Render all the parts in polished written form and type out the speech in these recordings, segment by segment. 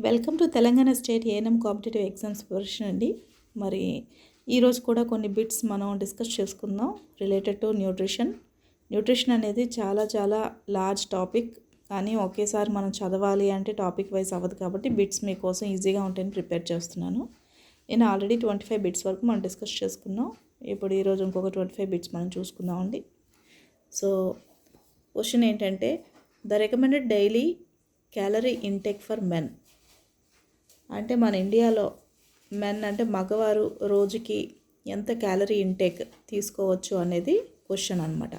Welcome to Telangana state ANM competitive exams preparation అండి. మరి ఈరోజు కూడా కొన్ని బిట్స్ మనం డిస్కస్ చేసుకుందాం రిలేటెడ్ టు న్యూట్రిషన్ అనేది చాలా లార్జ్ టాపిక్. కానీ ఒకేసారి మనం చదవాలి అంటే టాపిక్ వైజ్ అవ్వదు కాబట్టి బిట్స్ మీకోసం ఈజీగా ఉంటాయని ప్రిపేర్ చేస్తున్నాను. నేను ఆల్రెడీ 25 బిట్స్ వరకు మనం డిస్కస్ చేసుకున్నాం. ఇప్పుడు ఈరోజు ఇంకొక 25 బిట్స్ మనం చూసుకుందామండి. సో క్వశ్చన్ ఏంటంటే, the recommended daily calorie intake for men. అంటే మన ఇండియాలో మెన్ అంటే మగవారు రోజుకి ఎంత క్యాలరీ ఇంటేక్ తీసుకోవచ్చు అనేది క్వశ్చన్ అనమాట.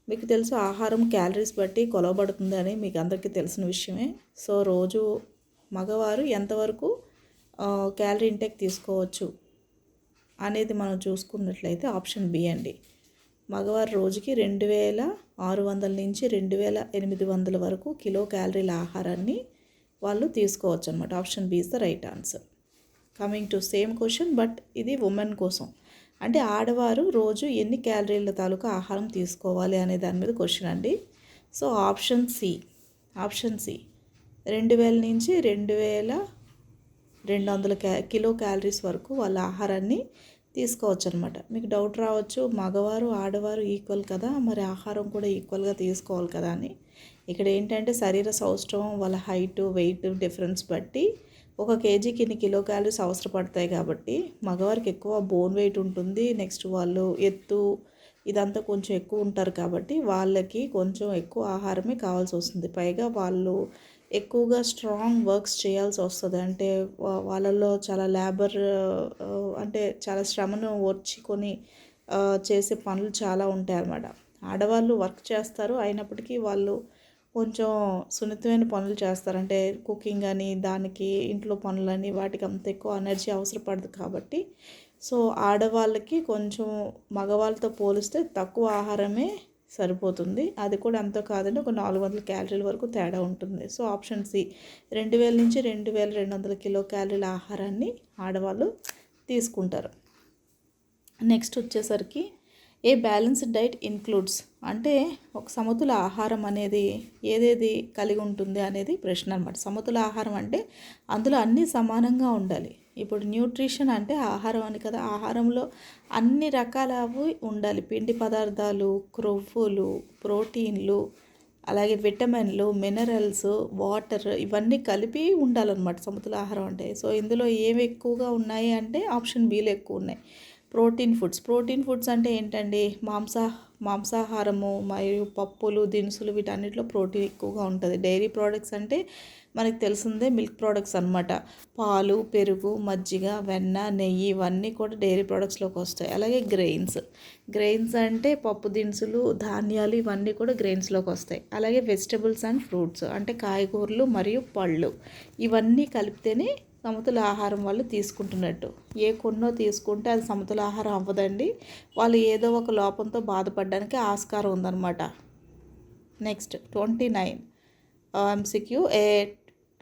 మీకు తెలుసు, ఆహారం క్యాలరీస్ బట్టి కొలవబడుతుంది అని మీకు అందరికీ తెలిసిన విషయమే. సో రోజు మగవారు ఎంతవరకు క్యాలరీ ఇంటేక్ తీసుకోవచ్చు అనేది మనం చూసుకున్నట్లయితే ఆప్షన్ బి అండి. మగవారు రోజుకి 2600 నుంచి 2800 వరకు కిలో క్యాలరీల ఆహారాన్ని వాళ్ళు తీసుకోవచ్చు అనమాట. Option B is the right answer. Coming to same question, but ఇది ఉమెన్ కోసం. అంటే ఆడవారు రోజు ఎన్ని క్యాలరీల తాలూకా ఆహారం తీసుకోవాలి అనే దాని మీద క్వశ్చన్ అండి. సో ఆప్షన్ సి 2000 నుంచి 2200 కిలో క్యాలరీస్ వరకు వాళ్ళ ఆహారాన్ని తీసుకోవచ్చు అనమాట. మీకు డౌట్ రావచ్చు, మగవారు ఆడవారు ఈక్వల్ కదా, మరి ఆహారం కూడా ఈక్వల్గా తీసుకోవాలి కదా అని. ఇక్కడ ఏంటంటే శరీర సౌష్ఠవం, వాళ్ళ హైట్ వెయిట్ డిఫరెన్స్ బట్టి 1 కేజీకి ఇన్ని కిలో క్యాలరీస్ అవసరపడతాయి. కాబట్టి మగవారికి ఎక్కువ బోన్ వెయిట్ ఉంటుంది. నెక్స్ట్ వాళ్ళు ఎత్తు ఇదంతా కొంచెం ఎక్కువ ఉంటారు కాబట్టి వాళ్ళకి కొంచెం ఎక్కువ ఆహారమే కావాల్సి వస్తుంది. పైగా వాళ్ళు ఎక్కువగా స్ట్రాంగ్ వర్క్స్ చేయాల్సి వస్తుంది. అంటే వాళ్ళల్లో చాలా అంటే చాలా శ్రమను ఓర్చుకొని చేసే పనులు చాలా ఉంటాయి అన్నమాట. ఆడవాళ్ళు వర్క్ చేస్తారు, అయినప్పటికీ వాళ్ళు కొంచెం సున్నితమైన పనులు చేస్తారు. అంటే కుకింగ్ అని, దానికి ఇంట్లో పనులని, వాటికి అంత ఎక్కువ ఎనర్జీ అవసరపడదు. కాబట్టి సో ఆడవాళ్ళకి కొంచెం మగవాళ్ళతో పోలిస్తే తక్కువ ఆహారమే సరిపోతుంది. అది కూడా అంత కాదండి, ఒక 400 క్యాలరీల వరకు తేడా ఉంటుంది. సో ఆప్షన్ సి 2000 నుంచి 2200 కిలో క్యాలరీల ఆహారాన్ని ఆడవాళ్ళు తీసుకుంటారు. నెక్స్ట్ వచ్చేసరికి ఏ బ్యాలెన్స్డ్ డైట్ ఇన్క్లూడ్స్. అంటే ఒక సమతుల ఆహారం అనేది ఏదేది కలిగి ఉంటుంది అనేది ప్రశ్న అనమాట. సమతుల ఆహారం అంటే అందులో అన్నీ సమానంగా ఉండాలి. ఇప్పుడు న్యూట్రిషన్ అంటే ఆహారం అని కదా, ఆహారంలో అన్ని రకాలవి ఉండాలి. పిండి పదార్థాలు, క్రొవ్వులు, ప్రోటీన్లు, అలాగే విటమిన్లు, మినరల్స్, వాటర్ ఇవన్నీ కలిపి ఉండాలన్నమాట సమతుల ఆహారం అంటే. సో ఇందులో ఏవి ఎక్కువగా ఉన్నాయి అంటే ఆప్షన్ బిలో ఎక్కువ ఉన్నాయి. ప్రోటీన్ ఫుడ్స్ అంటే ఏంటండి, మాంసాహారము మరియు పప్పులు, దినుసులు, వీటన్నిటిలో ప్రోటీన్ ఎక్కువగా ఉంటుంది. డైరీ ప్రోడక్ట్స్ అంటే మనకు తెలిసిందే మిల్క్ ప్రోడక్ట్స్ అనమాట. పాలు, పెరుగు, మజ్జిగ, వెన్న, నెయ్యి ఇవన్నీ కూడా డైరీ ప్రోడక్ట్స్లోకి వస్తాయి. అలాగే గ్రెయిన్స్ అంటే పప్పు దినుసులు, ధాన్యాలు ఇవన్నీ కూడా గ్రెయిన్స్లోకి వస్తాయి. అలాగే వెజిటబుల్స్ అండ్ ఫ్రూట్స్ అంటే కాయగూరలు మరియు పళ్ళు, ఇవన్నీ కలిపితేనే సమతుల ఆహారం వాళ్ళు తీసుకుంటున్నట్టు. కొన్నో తీసుకుంటే అది సమతుల ఆహారం అవ్వదండి. వాళ్ళు ఏదో ఒక లోపంతో బాధపడడానికి ఆస్కారం ఉందన్నమాట. Next 29 MCQ. A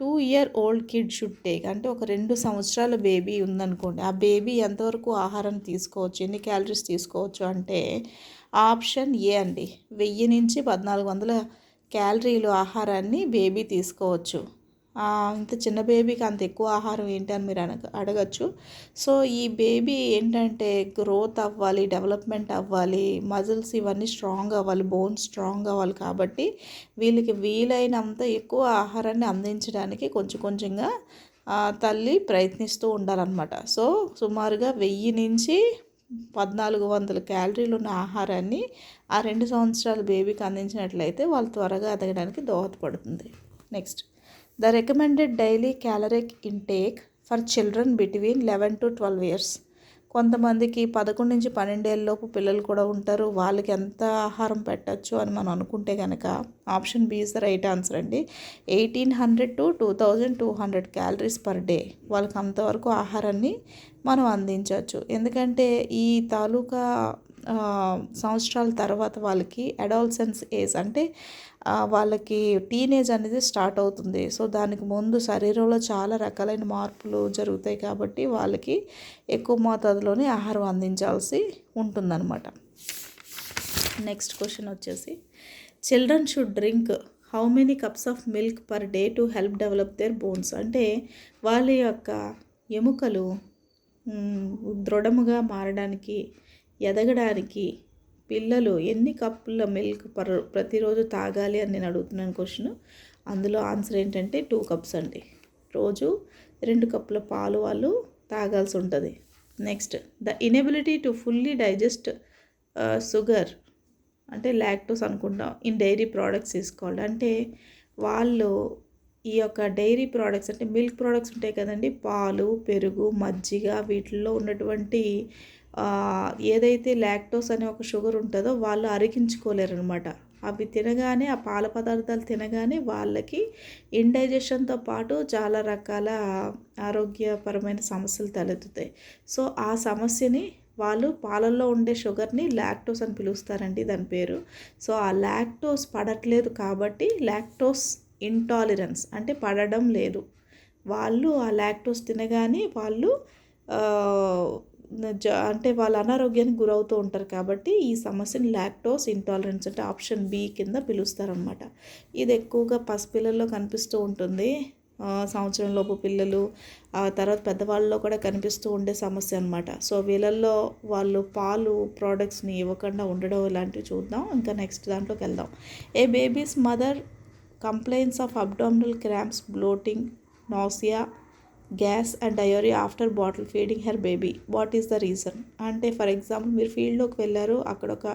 2-year-old kid should take. అంటే ఒక 2 సంవత్సరాల బేబీ ఉందనుకోండి, ఆ బేబీ ఎంతవరకు ఆహారం తీసుకోవచ్చు, ఎన్ని క్యాలరీస్ తీసుకోవచ్చు అంటే ఆప్షన్ ఏ అండి, 1000 నుంచి 1400 క్యాలరీలు ఆహారాన్ని బేబీ తీసుకోవచ్చు. ఇంత చిన్న బేబీకి అంత ఎక్కువ ఆహారం ఏంటి అని మీరు అడగచ్చు. సో ఈ బేబీ ఏంటంటే గ్రోత్ అవ్వాలి, డెవలప్మెంట్ అవ్వాలి, మజిల్స్ ఇవన్నీ స్ట్రాంగ్ అవ్వాలి, బోన్స్ స్ట్రాంగ్ అవ్వాలి. కాబట్టి వీళ్ళకి వీలైనంత ఎక్కువ ఆహారాన్ని అందించడానికి కొంచెంగా తల్లి ప్రయత్నిస్తూ ఉండాలన్నమాట. సో సుమారుగా 1000 నుంచి 1400 క్యాలరీలు ఉన్న ఆహారాన్ని ఆ 2 సంవత్సరాల బేబీకి అందించినట్లయితే వాళ్ళు త్వరగా ఎదగడానికి దోహదపడుతుంది. Next, the recommended daily caloric intake for children between 11 to 12 years. కొంతమందికి 11 నుంచి 12 ఏళ్ళలోపు పిల్లలు కూడా ఉంటారు. వాళ్ళకి ఎంత ఆహారం పెట్టచ్చు అని మనం అనుకుంటే కనుక option B is the right answer అండి. 1800 to 2200 క్యాలరీస్ పర్ డే వాళ్ళకి అంతవరకు ఆహారాన్ని మనం అందించవచ్చు. ఎందుకంటే ఈ తాలూకా సంవత్సరాల తర్వాత వాళ్ళకి అడాలసెన్స్ ఏజ్ అంటే వాళ్ళకి టీనేజ్ అనేది స్టార్ట్ అవుతుంది. సో దానికి ముందు శరీరంలో చాలా రకాలైన మార్పులు జరుగుతాయి కాబట్టి వాళ్ళకి ఎక్కువ మోతాదులోనే ఆహారం అందించాల్సి ఉంటుందన్నమాట. నెక్స్ట్ క్వశ్చన్ వచ్చేసి, children should drink how many cups of milk per day to help develop their bones. అంటే వాళ్ళ యొక్క ఎముకలు దృఢముగా మారడానికి, ఎదగడానికి పిల్లలు ఎన్ని కప్పుల మిల్క్ ప్రతిరోజు తాగాలి అని నేను అడుగుతున్నాను క్వశ్చన్. అందులో ఆన్సర్ ఏంటంటే 2 కప్స్ అండి. రోజు 2 కప్పుల పాలు వాళ్ళు తాగాల్సి ఉంటుంది. Next, the inability to fully digest sugar అంటే లాక్టోస్ అనుకుంటాం ఇన్ డైరీ ప్రోడక్ట్స్ తీసుకోవాలి. అంటే వాళ్ళు ఈ యొక్క డైరీ ప్రోడక్ట్స్ అంటే మిల్క్ ప్రోడక్ట్స్ ఉంటాయి కదండి, పాలు, పెరుగు, మజ్జిగ, వీటిల్లో ఉన్నటువంటి ఏదైతే లాక్టోస్ అనే ఒక షుగర్ ఉంటుందో వాళ్ళు అరిగించుకోలేరు అనమాట. అవి తినగానే, ఆ పాల పదార్థాలు తినగానే వాళ్ళకి ఇండైజెషన్తో పాటు చాలా రకాల ఆరోగ్యపరమైన సమస్యలు తలెత్తుతాయి. సో ఆ సమస్యని వాళ్ళు పాలల్లో ఉండే షుగర్ని లాక్టోస్ అని పిలుస్తారండి, దాని పేరు. సో ఆ లాక్టోస్ పడట్లేదు కాబట్టి లాక్టోస్ ఇంటాలరెన్స్ అంటే పడడం లేదు. వాళ్ళు ఆ లాక్టోస్ తినగానే వాళ్ళు అంటే వాళ్ళ అనారోగ్యానికి గురవుతూ ఉంటారు కాబట్టి ఈ సమస్యని లాక్టోస్ ఇంటాలరెన్స్ అంటే ఆప్షన్ బి కింద పిలుస్తారనమాట. ఇది ఎక్కువగా పసిపిల్లల్లో కనిపిస్తూ ఉంటుంది. సంవత్సరంలోపు పిల్లలు, తర్వాత పెద్దవాళ్ళలో కూడా కనిపిస్తూ ఉండే సమస్య అనమాట. సో వీళ్ళల్లో వాళ్ళు పాలు ప్రోడక్ట్స్ని ఇవ్వకుండా ఉండడం ఇలాంటివి చూద్దాం. ఇంకా నెక్స్ట్ దాంట్లోకి వెళ్దాం. A baby's mother complaints of abdominal cramps, bloating, nausea, gas and diarrhoea after bottle feeding her baby. What is the reason? అంటే ఫర్ ఎగ్జాంపుల్ మీరు ఫీల్డ్లోకి వెళ్ళారు, అక్కడ ఒక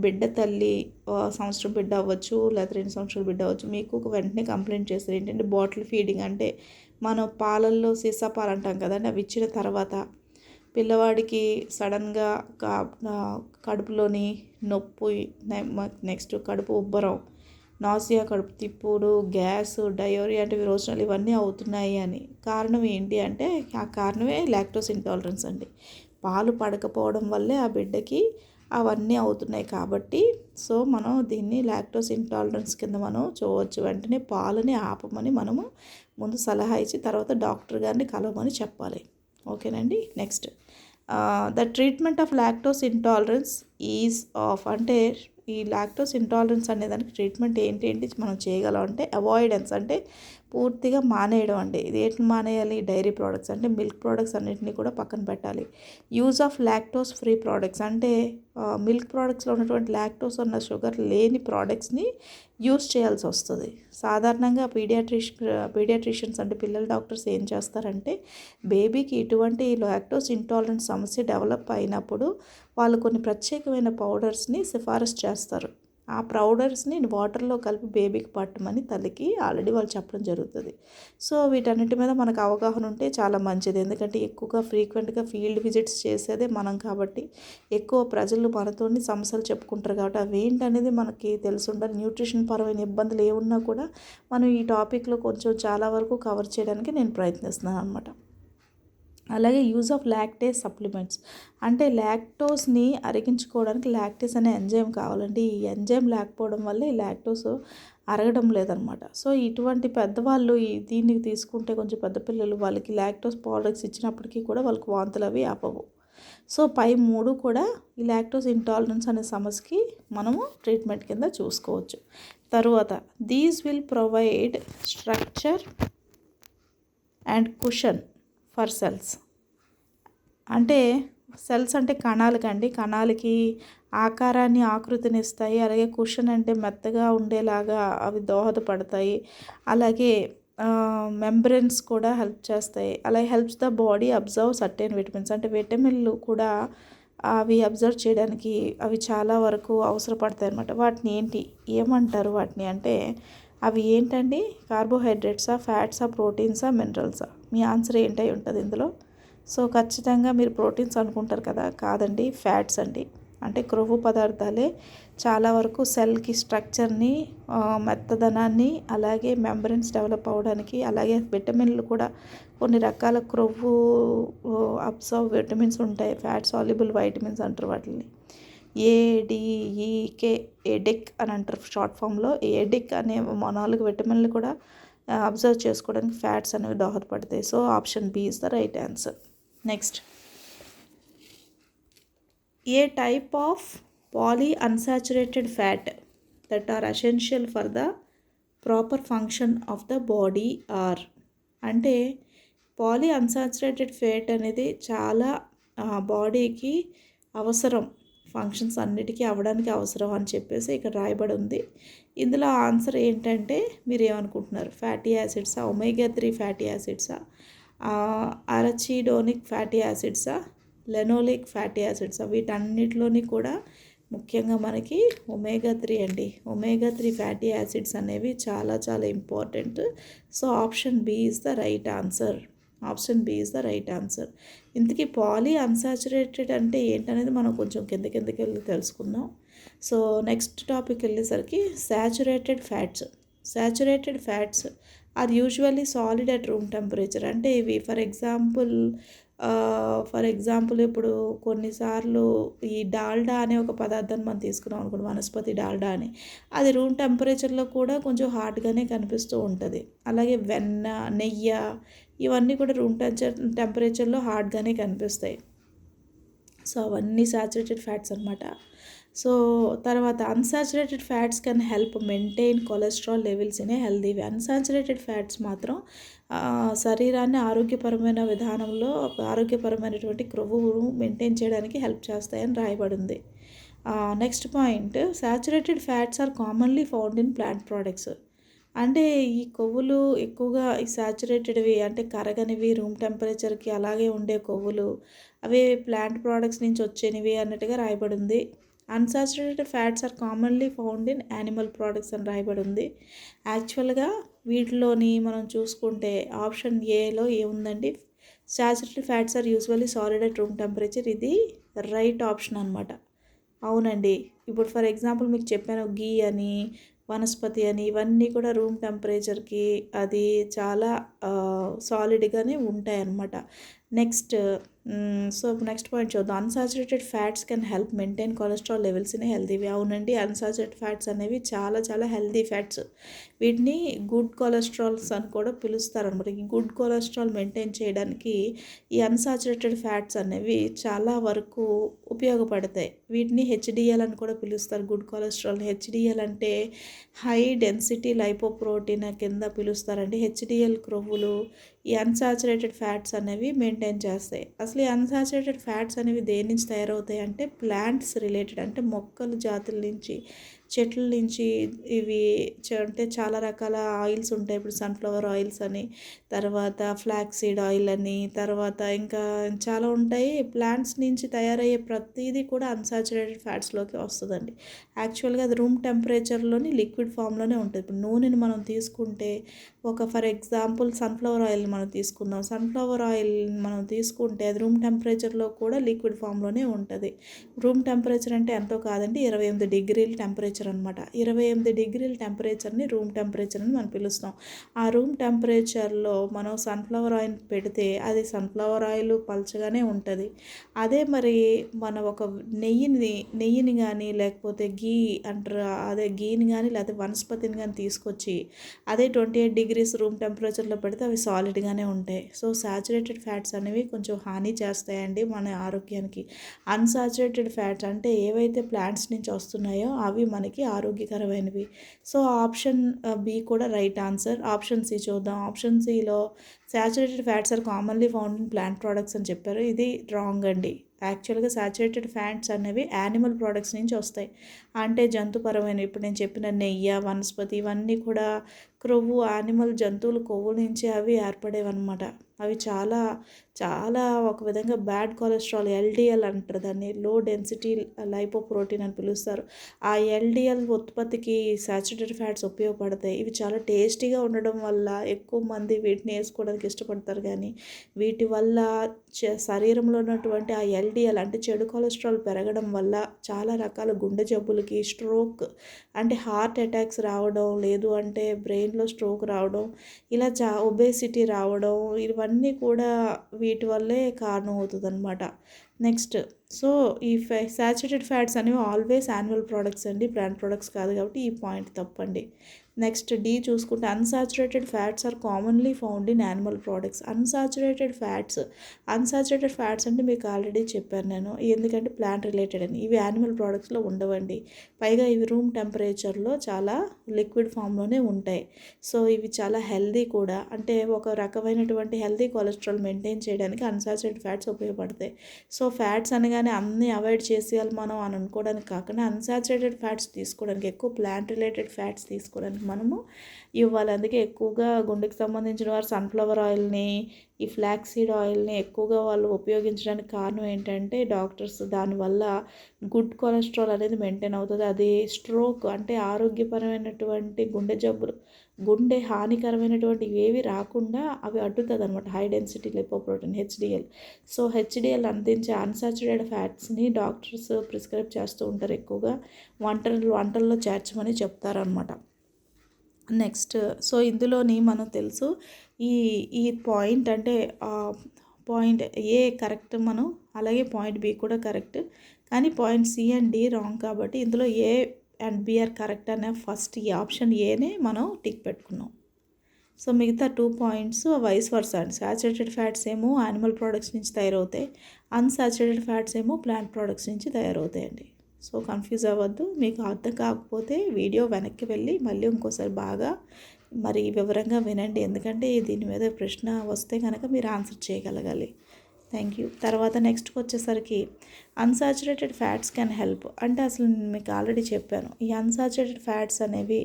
బిడ్డ తల్లి, సంవత్సరం బిడ్డ అవ్వచ్చు లేదా 2 సంవత్సరాల బిడ్డ అవ్వచ్చు, మీకు వెంటనే కంప్లైంట్ చేస్తారు ఏంటంటే బాటిల్ ఫీడింగ్. అంటే మనం పాలల్లో సీసా పాలు అంటాం కదండి, అవి ఇచ్చిన తర్వాత పిల్లవాడికి సడన్గా కడుపులోని నొప్పి, నెక్స్ట్ కడుపు ఉబ్బరం, నాసియా కడుపు తిప్పుడు, గ్యాస్, డయోరియా అంటే విరోచనాలు ఇవన్నీ అవుతున్నాయి అని. కారణం ఏంటి అంటే ఆ కారణమే లాక్టోస్ ఇంటాలరెన్స్ అండి. పాలు పడకపోవడం వల్లే ఆ బిడ్డకి అవన్నీ అవుతున్నాయి కాబట్టి సో మనం దీన్ని లాక్టోస్ ఇంటాలరెన్స్ కింద మనం చూడవచ్చు. వెంటనే పాలని ఆపమని మనము ముందు సలహా ఇచ్చి తర్వాత డాక్టర్ గారిని కలవమని చెప్పాలి. ఓకేనండి. Next, the treatment of lactose intolerance is of. అంటే ఈ లాక్టోస్ ఇంటాలరెన్స్ అనే దానికి ట్రీట్మెంట్ ఏంటి మనం చేయగలం అంటే అవాయిడెన్స్ అంటే పూర్తిగా మానేయడం అండి. ఇది ఏంటి మానేయాలి? డైరీ ప్రోడక్ట్స్ అంటే మిల్క్ ప్రోడక్ట్స్ అన్నింటినీ కూడా పక్కన పెట్టాలి. Use of lactose free products అంటే మిల్క్ ప్రోడక్ట్స్లో ఉన్నటువంటి లాక్టోస్ ఉన్న షుగర్ లేని ప్రోడక్ట్స్ని యూజ్ చేయాల్సి వస్తుంది. సాధారణంగా పీడియాట్రిషియన్స్ అంటే పిల్లల డాక్టర్స్ ఏం చేస్తారంటే బేబీకి ఇటువంటి లాక్టోస్ ఇంటాలరెన్స్ సమస్య డెవలప్ అయినప్పుడు వాళ్ళు కొన్ని ప్రత్యేకమైన పౌడర్స్ని సిఫారసు చేస్తారు. ఆ పౌడర్స్ని వాటర్లో కలిపి బేబీకి పట్టమని తల్లికి ఆల్రెడీ వాళ్ళు చెప్పడం జరుగుతుంది. సో వీటన్నిటి మీద మనకు అవగాహన ఉంటే చాలా మంచిది. ఎందుకంటే ఎక్కువగా ఫ్రీక్వెంట్గా ఫీల్డ్ విజిట్స్ చేసేదే మనం కాబట్టి ఎక్కువ ప్రజలు మనతో సమస్యలు చెప్పుకుంటారు కాబట్టి అవి ఏంటనేది మనకి తెలిసి ఉండాలి. న్యూట్రిషన్ పరమైన ఇబ్బందులు ఏమున్నా కూడా మనం ఈ టాపిక్లో కొంచెం చాలా వరకు కవర్ చేయడానికి నేను ప్రయత్నిస్తున్నాను అనమాట. అలాగే యూజ్ ఆఫ్ లాక్టేస్ సప్లిమెంట్స్ అంటే లాక్టోస్ని అరిగించుకోవడానికి లాక్టేస్ అనే ఎంజైమ్ కావాలండి. ఈ ఎంజైమ్ లేకపోవడం వల్ల ఈ లాక్టోస్ అరగడం లేదనమాట. సో ఇటువంటి పెద్దవాళ్ళు దీన్ని తీసుకుంటే కొంచెం పెద్ద పిల్లలు వాళ్ళకి లాక్టోస్ పౌడర్స్ ఇచ్చినప్పటికీ కూడా వాళ్ళకి వాంతులు అవి ఆపవు. సో పై 3 కూడా ఈ లాక్టోస్ ఇంటాలరెన్స్ అనే సమస్యకి మనము ట్రీట్మెంట్ కింద చూసుకోవచ్చు. తరువాత these will provide structure and cushion for cells. అంటే సెల్స్ అంటే కణాలకండి, కణాలకి ఆకారాన్ని ఆకృతిని ఇస్తాయి. అలాగే కుషన్ అంటే మెత్తగా ఉండేలాగా అవి దోహదపడతాయి. అలాగే మెంబ్రెన్స్ కూడా హెల్ప్ చేస్తాయి. అలాగే helps the body observe certain vitamins అంటే విటమిన్లు కూడా అవి అబ్జర్వ్ చేయడానికి అవి చాలా వరకు అవసరపడతాయి అన్నమాట. వాటిని ఏమంటారు వాటిని అంటే అవి ఏంటండి? కార్బోహైడ్రేట్సా, ఫ్యాట్సా, ప్రోటీన్సా, మినరల్సా? మీ ఆన్సర్ ఏంటై ఉంటుంది ఇందులో? సో ఖచ్చితంగా మీరు ప్రోటీన్స్ అనుకుంటారు కదా, కాదండి, ఫ్యాట్స్ అండి. అంటే క్రొవ్వు పదార్థాలే చాలా వరకు సెల్కి స్ట్రక్చర్ని, మెత్తదనాన్ని, అలాగే మెంబ్రెన్స్ డెవలప్ అవ్వడానికి, అలాగే విటమిన్లు కూడా కొన్ని రకాల క్రొవ్వు అబ్జర్వ్ విటమిన్స్ ఉంటాయి. ఫ్యాట్ సాల్యుబుల్ వైటమిన్స్ అంటారు వాటిని. ADEK ఎడిక్ అని అంటారు షార్ట్ ఫామ్లో. ఎడిక్ అనే 4 విటమిన్లు కూడా అబ్జర్వ్ చేసుకోవడానికి ఫ్యాట్స్ అనేవి దోహదపడతాయి. So option B is the right answer. Next, a type of polyunsaturated fat that are essential for the proper function of the body are. అంటే పాలీ అన్సాచురేటెడ్ ఫ్యాట్ అనేది చాలా బాడీకి అవసరం, ఫంక్షన్స్ అన్నిటికీ అవ్వడానికి అవసరం అని చెప్పేసి ఇక్కడ రాయబడి ఉంది. ఇందులో ఆన్సర్ ఏంటంటే మీరు ఏమనుకుంటున్నారు? ఫ్యాటీ యాసిడ్సా, ఒమేగా 3 ఫ్యాటీ యాసిడ్సా, అరచిడోనిక్ ఫ్యాటీ యాసిడ్సా, లెనోలిక్ ఫ్యాటీ యాసిడ్సా? వీటన్నిటిలోని కూడా ముఖ్యంగా మనకి ఒమేగా 3 అండి. ఒమేగా 3 ఫ్యాటీ యాసిడ్స్ అనేవి చాలా చాలా important. So option B is the right answer. Option B is the right answer. ఇంతకీ పాలీ అన్సాచురేటెడ్ అంటే ఏంటనేది మనం కొంచెం కిందకి వెళ్ళి తెలుసుకుందాం. సో నెక్స్ట్ టాపిక్ వెళ్ళేసరికి saturated fats. Saturated fats are usually solid at room temperature. అంటే ఇవి ఫర్ ఎగ్జాంపుల్ ఇప్పుడు కొన్నిసార్లు ఈ డాల్డా అనే ఒక పదార్థాన్ని మనం తీసుకున్నాం అనుకోండి, వనస్పతి డాల్డా అని, అది రూమ్ టెంపరేచర్లో కూడా కొంచెం హాట్గానే కనిపిస్తూ ఉంటుంది. అలాగే వెన్న, నెయ్యి ఇవన్నీ కూడా రూమ్ టెంపరేచర్లో హాట్గానే కనిపిస్తాయి. సో అవన్నీ సాచురేటెడ్ ఫ్యాట్స్ అనమాట. సో తర్వాత unsaturated fats can help maintain cholesterol levels in a healthy way. Unsaturated fats మాత్రం శరీరాన్ని ఆరోగ్యపరమైన విధానంలో ఆరోగ్యపరమైనటువంటి క్రొవ్వును మెయింటైన్ చేయడానికి హెల్ప్ చేస్తాయని రాయబడింది. Next point, saturated fats are commonly found in plant products. అంటే ఈ కొవ్వులు ఎక్కువగా ఈ సాచురేటెడ్వి అంటే కరగనివి, రూమ్ టెంపరేచర్కి అలాగే ఉండే కొవ్వులు అవి ప్లాంట్ ప్రోడక్ట్స్ నుంచి వచ్చేనివి అన్నట్టుగా రాయబడింది. Unsaturated fats are commonly found in animal products అని రాయబడి ఉంది. యాక్చువల్గా వీటిలోని మనం చూసుకుంటే ఆప్షన్ ఏలో ఏముందండి, saturated fats are usually solid at room temperature. ఇది రైట్ ఆప్షన్ అనమాట. అవునండి. ఇప్పుడు ఫర్ ఎగ్జాంపుల్ మీకు చెప్పాను, గీ అని, వనస్పతి అని, ఇవన్నీ కూడా రూమ్ టెంపరేచర్కి అది చాలా సాలిడ్గానే ఉంటాయి అన్నమాట. నెక్స్ట్ నెక్స్ట్ పాయింట్ చూద్దాం. Unsaturated fats can help maintain cholesterol levels in healthy way. అవునండి, అన్సాచురేటెడ్ ఫ్యాట్స్ అనేవి చాలా చాలా హెల్దీ ఫ్యాట్స్. వీటిని గుడ్ కొలెస్ట్రాల్స్ అని కూడా పిలుస్తారు అనమాట. ఈ గుడ్ కొలెస్ట్రాల్ మెయింటైన్ చేయడానికి ఈ అన్సాచురేటెడ్ ఫ్యాట్స్ అనేవి చాలా వరకు ఉపయోగపడతాయి. వీటిని హెచ్డిఎల్ అని కూడా పిలుస్తారు. గుడ్ కొలెస్ట్రాల్ హెచ్డిఎల్ అంటే హై డెన్సిటీ లైపోప్రోటీన్ కింద పిలుస్తారండి. హెచ్డిఎల్ క్రొవ్వులు ఈ అన్సాచురేటెడ్ ఫ్యాట్స్ అనేవి మెయింటైన్ చేస్తాయి. అసలు ఈ అన్సాచురేటెడ్ ఫ్యాట్స్ అనేవి దేని నుంచి తయారవుతాయి అంటే ప్లాంట్స్ రిలేటెడ్, అంటే మొక్కల జాతుల నుంచి, చెట్ల నుంచి. ఇవి అంటే చాలా రకాల ఆయిల్స్ ఉంటాయి. ఇప్పుడు సన్ఫ్లవర్ ఆయిల్స్ అని, తర్వాత ఫ్లాక్స్ సీడ్ ఆయిల్ అని, తర్వాత ఇంకా చాలా ఉంటాయి. ప్లాంట్స్ నుంచి తయారయ్యే ప్రతిదీ కూడా అన్సాచురేటెడ్ ఫ్యాట్స్లోకి వస్తుందండి. యాక్చువల్గా అది రూమ్ టెంపరేచర్లోని లిక్విడ్ ఫామ్లోనే ఉంటుంది. ఇప్పుడు నూనెని మనం తీసుకుంటే, ఫర్ ఎగ్జాంపుల్ సన్ఫ్లవర్ ఆయిల్ మనం తీసుకుందాం. సన్ఫ్లవర్ ఆయిల్ మనం తీసుకుంటే అది రూమ్ టెంపరేచర్లో కూడా లిక్విడ్ ఫామ్లోనే ఉంటుంది. రూమ్ టెంపరేచర్ అంటే ఎంతో కాదండి, 28 డిగ్రీల టెంపరేచర్ అనమాట. 28 డిగ్రీల టెంపరేచర్ని రూమ్ టెంపరేచర్ అని మనం పిలుస్తాం. ఆ రూమ్ టెంపరేచర్లో మనం సన్ఫ్లవర్ ఆయిల్ పెడితే అది సన్ఫ్లవర్ ఆయిల్ పల్చగానే ఉంటుంది. అదే మరి మన ఒక నెయ్యిని కానీ, లేకపోతే గీ అంటారు, అదే గీని కానీ లేకపోతే వనస్పతిని కానీ తీసుకొచ్చి అదే 28 డిగ్రీస్ రూమ్ టెంపరేచర్లో పెడితే అవి సాలిడ్గానే ఉంటాయి. సో సాచురేటెడ్ ఫ్యాట్స్ అనేవి కొంచెం హాని చేస్తాయండి మన ఆరోగ్యానికి. అన్సాచురేటెడ్ ఫ్యాట్స్ అంటే ఏవైతే ప్లాంట్స్ నుంచి వస్తున్నాయో అవి మనకి ఆరోగ్యకరమైనవి. సో ఆప్షన్ బి కూడా రైట్ ఆన్సర్. ఆప్షన్ సి చూద్దాం. ఆప్షన్ సిలో saturated fats are commonly found in plant products అని చెప్పారు. ఇది రాంగ్ అండి. యాక్చువల్గా సాచురేటెడ్ ఫ్యాట్స్ అనేవి యానిమల్ ప్రోడక్ట్స్ నుంచి వస్తాయి. అంటే జంతుపరమైన, ఇప్పుడు నేను చెప్పిన నెయ్యి, వనస్పతి ఇవన్నీ కూడా క్రొవ్వు, జంతువుల కొవ్వు నుంచి అవి ఏర్పడేవన్నమాట. అవి చాలా చాలా ఒక విధంగా బ్యాడ్ కొలెస్ట్రాల్, ఎల్డిఎల్ అంటారు దాన్ని, లో డెన్సిటీ లైపోప్రోటీన్ అని పిలుస్తారు. ఆ ఎల్డిఎల్ ఉత్పత్తికి సాచురేటెడ్ ఫ్యాట్స్ ఉపయోగపడతాయి. ఇవి చాలా టేస్టీగా ఉండడం వల్ల ఎక్కువ మంది వీటిని వేసుకోవడానికి ఇష్టపడతారు. కానీ వీటి వల్ల శరీరంలో ఉన్నటువంటి ఆ ఎల్డిఎల్ అంటే చెడు కొలెస్ట్రాల్ పెరగడం వల్ల చాలా రకాల గుండె జబ్బులకి, స్ట్రోక్ అంటే హార్ట్ అటాక్స్ రావడం, లేదు అంటే బ్రెయిన్లో స్ట్రోక్ రావడం, ఇలా ఒబేసిటీ రావడం, ఇవన్నీ కూడా వీటి వల్లే కారణం అవుతుంది అనమాట. నెక్స్ట్, సో ఈ సాచురేటెడ్ ఫ్యాట్స్ అనేవి ఆల్వేస్ యాన్యువల్ ప్రోడక్ట్స్ అండి, బ్రాండ్ ప్రోడక్ట్స్ కాదు. కాబట్టి ఈ పాయింట్ తప్పండి. నెక్స్ట్ డి చూసుకుంటే unsaturated fats are commonly found in animal products. Unsaturated fats అంటే మీకు ఆల్రెడీ చెప్పాను నేను, ఎందుకంటే ప్లాంట్ రిలేటెడ్ అని. ఇవి యానిమల్ ప్రోడక్ట్స్లో ఉండవండి. పైగా ఇవి రూమ్ టెంపరేచర్లో చాలా లిక్విడ్ ఫామ్లోనే ఉంటాయి. సో ఇవి చాలా హెల్దీ కూడా, అంటే ఒక రకమైనటువంటి హెల్దీ కొలెస్ట్రాల్ మెయింటైన్ చేయడానికి అన్సాచురేటెడ్ ఫ్యాట్స్ ఉపయోగపడతాయి. సో ఫ్యాట్స్ అనగానే అన్నీ అవాయిడ్ చేసేయాలి మనం అని అనుకోవడానికి కాకుండా అన్సాచురేటెడ్ ఫ్యాట్స్ తీసుకోవడానికి, ఎక్కువ ప్లాంట్ రిలేటెడ్ ఫ్యాట్స్ తీసుకోవడానికి మనము ఇవ్వాలి. అందుకే ఎక్కువగా గుండెకి సంబంధించిన వారు సన్ఫ్లవర్ ఆయిల్ని, ఈ ఫ్లాక్స్ సీడ్ ఆయిల్ని ఎక్కువగా వాళ్ళు ఉపయోగించడానికి కారణం ఏంటంటే డాక్టర్స్ దానివల్ల గుడ్ కొలెస్ట్రాల్ అనేది మెయింటైన్ అవుతుంది. అది స్ట్రోక్ అంటే ఆరోగ్యపరమైనటువంటి గుండె జబ్బులు, గుండె హానికరమైనటువంటి ఏవి రాకుండా అవి అడ్డుతుంది అనమాట. High density lipoprotein HDL. So HDL అందించే అన్సాచురేటెడ్ ఫ్యాట్స్ని డాక్టర్స్ ప్రిస్క్రైబ్ చేస్తూ ఉంటారు, ఎక్కువగా వంటల్లో చేర్చమని చెప్తారనమాట. నెక్స్ట్ సో ఇందులోని మనం తెలుసు ఈ ఈ పాయింట్ అంటే పాయింట్ ఏ కరెక్ట్ మనం, అలాగే పాయింట్ బి కూడా కరెక్ట్, కానీ point C and D wrong. కాబట్టి ఇందులో A and B are correct అనే ఫస్ట్ ఈ ఆప్షన్ ఏనే మనం టిక్ పెట్టుకున్నాం. సో మిగతా 2 పాయింట్స్ వైస్ వర్సా అండి. సాచురేటెడ్ ఫ్యాట్స్ ఏమో యానిమల్ ప్రోడక్ట్స్ నుంచి తయారవుతాయి, అన్సాచురేటెడ్ ఫ్యాట్స్ ఏమో ప్లాంట్ ప్రోడక్ట్స్ నుంచి తయారవుతాయండి. సో కన్ఫ్యూజ్ అవ్వద్దు. మీకు అర్థం కాకపోతే వీడియో వెనక్కి వెళ్ళి మళ్ళీ ఇంకోసారి బాగా మరి వివరంగా వినండి, ఎందుకంటే దీని మీద ప్రశ్న వస్తే కనుక మీరు ఆన్సర్ చేయగలగాలి. Thank you. తర్వాత నెక్స్ట్కి వచ్చేసరికి అన్సాచురేటెడ్ ఫ్యాట్స్ కెన్ హెల్ప్ అంటే అసలు మీకు ఆల్రెడీ చెప్పాను. ఈ అన్సాచురేటెడ్ ఫ్యాట్స్ అనేవి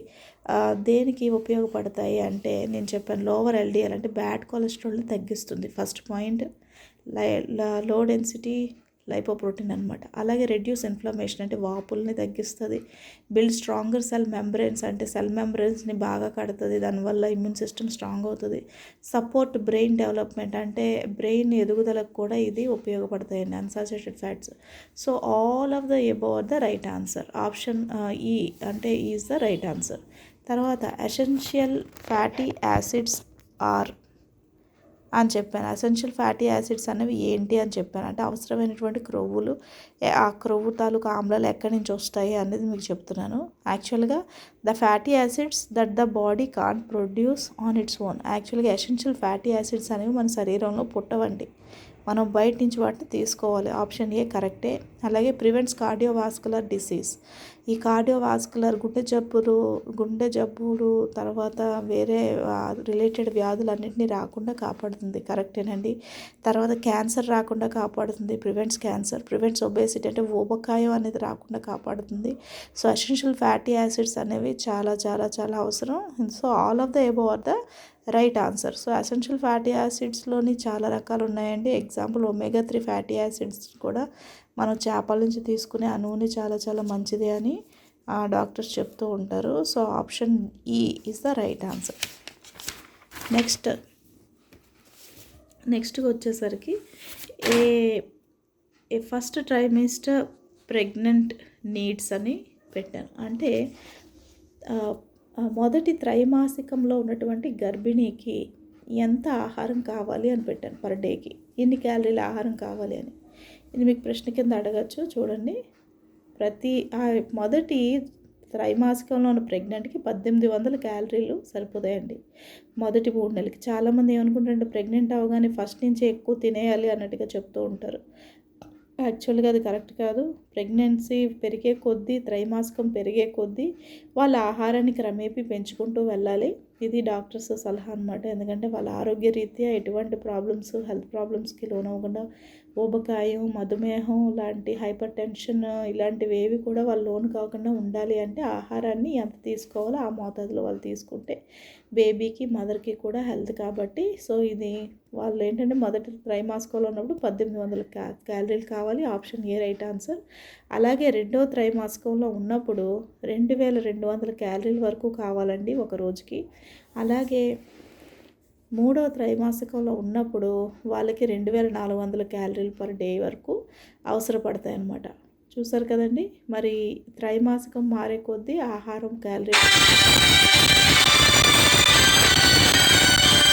దేనికి ఉపయోగపడతాయి అంటే నేను చెప్పాను, లోవర్ ఎల్డిఎల్ అంటే బ్యాడ్ కొలెస్ట్రాల్ని తగ్గిస్తుంది. First point low density lipoprotein అనమాట. అలాగే రెడ్యూస్ ఇన్ఫ్లమేషన్ అంటే వాపుల్ని తగ్గిస్తుంది. బిల్డ్ స్ట్రాంగర్ సెల్ మెంబ్రెయిన్స్ అంటే సెల్ మెంబ్రెయిన్స్ని బాగా కడుతుంది, దానివల్ల ఇమ్యూన్ సిస్టమ్ స్ట్రాంగ్ అవుతుంది. సపోర్ట్ బ్రెయిన్ డెవలప్మెంట్ అంటే బ్రెయిన్ ఎదుగుదలకు కూడా ఇది ఉపయోగపడతాయండి unsaturated fats. So all of the above are the right answer. Option E అంటే ఈజ్ ద రైట్ ఆన్సర్. తర్వాత ఎసెన్షియల్ ఫ్యాటీ యాసిడ్స్ ఆర్ అని చెప్పాను. ఎసెన్షియల్ ఫ్యాటీ యాసిడ్స్ అనేవి ఏంటి అని చెప్పాను, అంటే అవసరమైనటువంటి క్రొవ్వులు, ఆ క్రొవ్వు తాలూకు ఆమ్లాలు ఎక్కడి నుంచి వస్తాయి అనేది మీకు చెప్తున్నాను. యాక్చువల్గా the fatty acids that the body can't produce on its own. యాక్చువల్గా ఎసెన్షియల్ ఫ్యాటీ యాసిడ్స్ అనేవి మన శరీరంలో పుట్టవండి, మనం బయట నుంచి వాటిని తీసుకోవాలి. ఆప్షన్ ఏ కరెక్టే. అలాగే ప్రివెంట్స్ కార్డియోవాస్కులర్ డిసీజ్. ఈ కార్డియోవాస్కులర్ గుండె జబ్బులు తర్వాత వేరే రిలేటెడ్ వ్యాధులన్నింటినీ రాకుండా కాపాడుతుంది, కరెక్టేనండి. తర్వాత క్యాన్సర్ రాకుండా కాపాడుతుంది, ప్రివెంట్స్ క్యాన్సర్. ప్రివెంట్స్ ఒబేసిటీ అంటే ఊబకాయం అనేది రాకుండా కాపాడుతుంది. సో ఎసెన్షియల్ ఫ్యాటీ యాసిడ్స్ అనేవి చాలా చాలా చాలా అవసరం. So all of the above are the right answer. So essential fatty యాసిడ్స్లోని చాలా రకాలు ఉన్నాయండి. ఎగ్జాంపుల్ ఒమేగా 3 ఫ్యాటీ యాసిడ్స్ కూడా మనం చేపల నుంచి తీసుకునే ఆ నూనె చాలా చాలా మంచిది అని డాక్టర్స్ చెప్తూ ఉంటారు. సో ఆప్షన్ ఈ ఈజ్ ద రైట్ ఆన్సర్. నెక్స్ట్కి వచ్చేసరికి ఏ ఫస్ట్ ట్రైమిస్టర్ ప్రెగ్నెంట్ నీడ్స్ అని పెట్టాను. అంటే మొదటి త్రైమాసికంలో ఉన్నటువంటి గర్భిణీకి ఎంత ఆహారం కావాలి అని పెట్టాను, పర్ డేకి ఎన్ని క్యాలరీల ఆహారం కావాలి అని. ఇది మీకు ప్రశ్న కింద అడగచ్చు. చూడండి, ప్రతి మొదటి త్రైమాసికంలో ఉన్న ప్రెగ్నెంట్కి 1800 క్యాలరీలు సరిపోతాయండి మొదటి 3 నెలలకి. చాలామంది ఏమనుకుంటారంటే ప్రెగ్నెంట్ అవగానే ఫస్ట్ నుంచి ఎక్కువ తినేయాలి అన్నట్టుగా చెప్తూ ఉంటారు. యాక్చువల్గా అది కరెక్ట్ కాదు. ప్రెగ్నెన్సీ పెరిగే కొద్దీ, త్రైమాసికం పెరిగే కొద్దీ వాళ్ళ ఆహారాన్ని క్రమేపీ పెంచుకుంటూ వెళ్ళాలి. ఇది డాక్టర్స్ సలహా అనమాట. ఎందుకంటే వాళ్ళ ఆరోగ్య రీత్యా ఎటువంటి ప్రాబ్లమ్స్, హెల్త్ ప్రాబ్లమ్స్కి లోనవ్వకుండా, ఊబకాయం, మధుమేహం లాంటి హైపర్ టెన్షన్ ఇలాంటివి ఏవి కూడా వాళ్ళు లోను కాకుండా ఉండాలి అంటే ఆహారాన్ని ఎంత తీసుకోవాలో ఆ మోతాదులో వాళ్ళు తీసుకుంటే బేబీకి, మదర్కి కూడా హెల్త్. కాబట్టి సో ఇది వాళ్ళు ఏంటంటే మొదటి త్రైమాసికంలో ఉన్నప్పుడు 1800 క్యాలరీలు కావాలి. Option A right answer. అలాగే రెండో త్రైమాసికంలో ఉన్నప్పుడు 2200 క్యాలరీల వరకు కావాలండి ఒక రోజుకి. అలాగే మూడో త్రైమాసికంలో ఉన్నప్పుడు వాళ్ళకి 2400 క్యాలరీలు పర్ డే వరకు అవసరపడతాయి అన్నమాట. చూసారు కదండి. మరి త్రైమాసికం మారే కొద్దీ ఆహారం క్యాలరీ